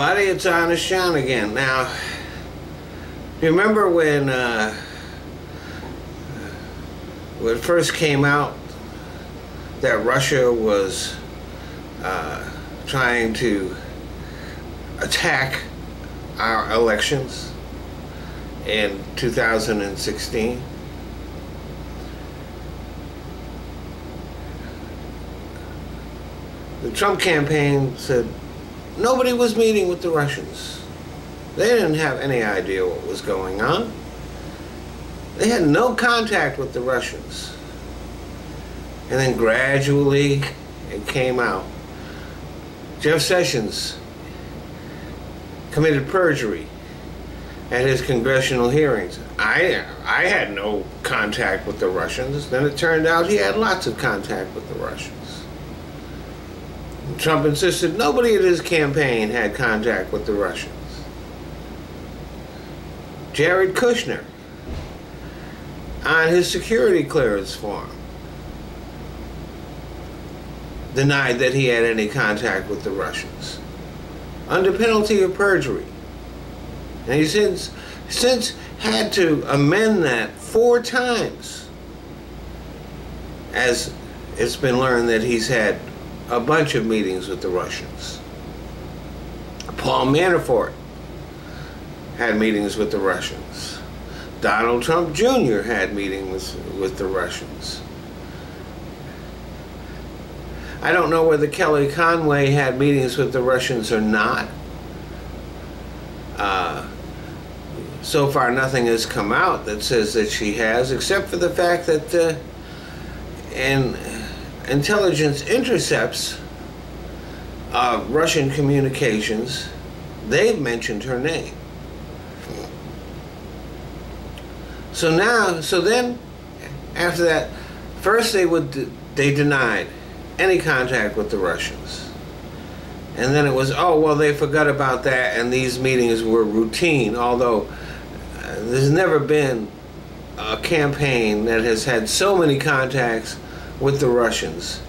everybody, it's Honest John again. Now, you remember when it first came out that Russia was trying to attack our elections in 2016? The Trump campaign said nobody was meeting with the Russians. They didn't have any idea what was going on. They had no contact with the Russians. And then gradually it came out. Jeff Sessions committed perjury at his congressional hearings. I had no contact with the Russians. Then it turned out he had lots of contact with the Russians. Trump insisted nobody at his campaign had contact with the Russians. Jared Kushner, on his security clearance form, denied that he had any contact with the Russians, under penalty of perjury. And he's since had to amend that 4 times, as it's been learned that he's had a bunch of meetings with the Russians. Paul Manafort had meetings with the Russians. Donald Trump Jr. had meetings with the Russians. I don't know whether Kelly Conway had meetings with the Russians or not. So far nothing has come out that says that she has, except for the fact that in intelligence intercepts of Russian communications, they've mentioned her name. So then, after that, first they denied any contact with the Russians. And then it was, oh, well, they forgot about that and these meetings were routine, although there's never been a campaign that has had so many contacts with the Russians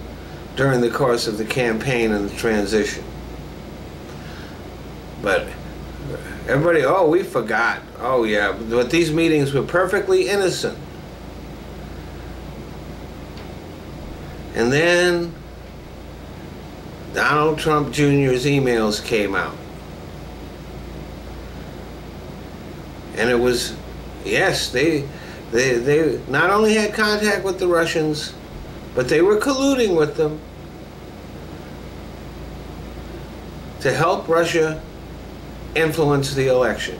during the course of the campaign and the transition. But everybody, oh, we forgot. Oh, yeah, but these meetings were perfectly innocent. And then Donald Trump Jr.'s emails came out. And it was, yes, they not only had contact with the Russians, but they were colluding with them to help Russia influence the election.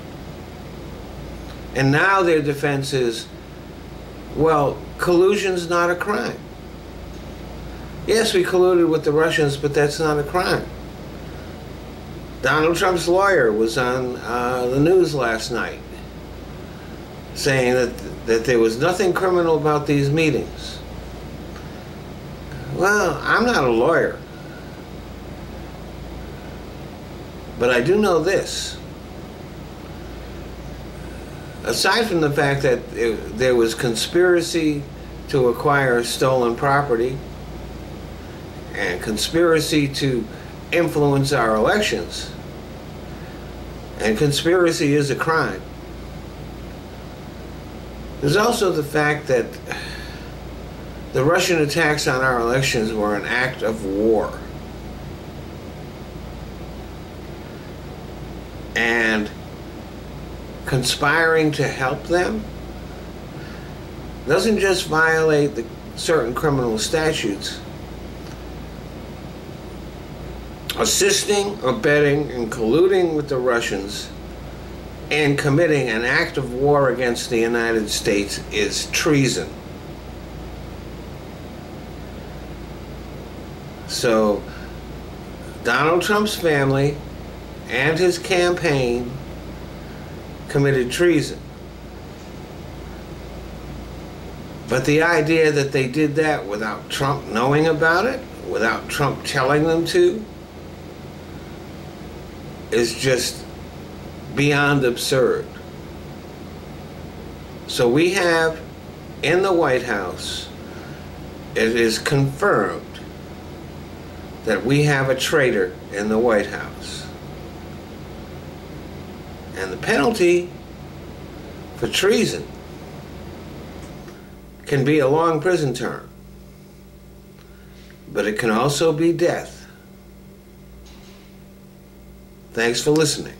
And now their defense is, well, collusion's not a crime. Yes, we colluded with the Russians, but that's not a crime. Donald Trump's lawyer was on the news last night saying that there was nothing criminal about these meetings. Well, I'm not a lawyer, but I do know this. Aside from the fact that there was conspiracy to acquire stolen property and conspiracy to influence our elections, and conspiracy is a crime, there's also the fact that the Russian attacks on our elections were an act of war. And conspiring to help them doesn't just violate the certain criminal statutes. Assisting, abetting, and colluding with the Russians and committing an act of war against the United States is treason. So Donald Trump's family and his campaign committed treason. But the idea that they did that without Trump knowing about it, without Trump telling them to, is just beyond absurd. So we have in the White House, it is confirmed that we have a traitor in the White House. And the penalty for treason can be a long prison term, but it can also be death. Thanks for listening.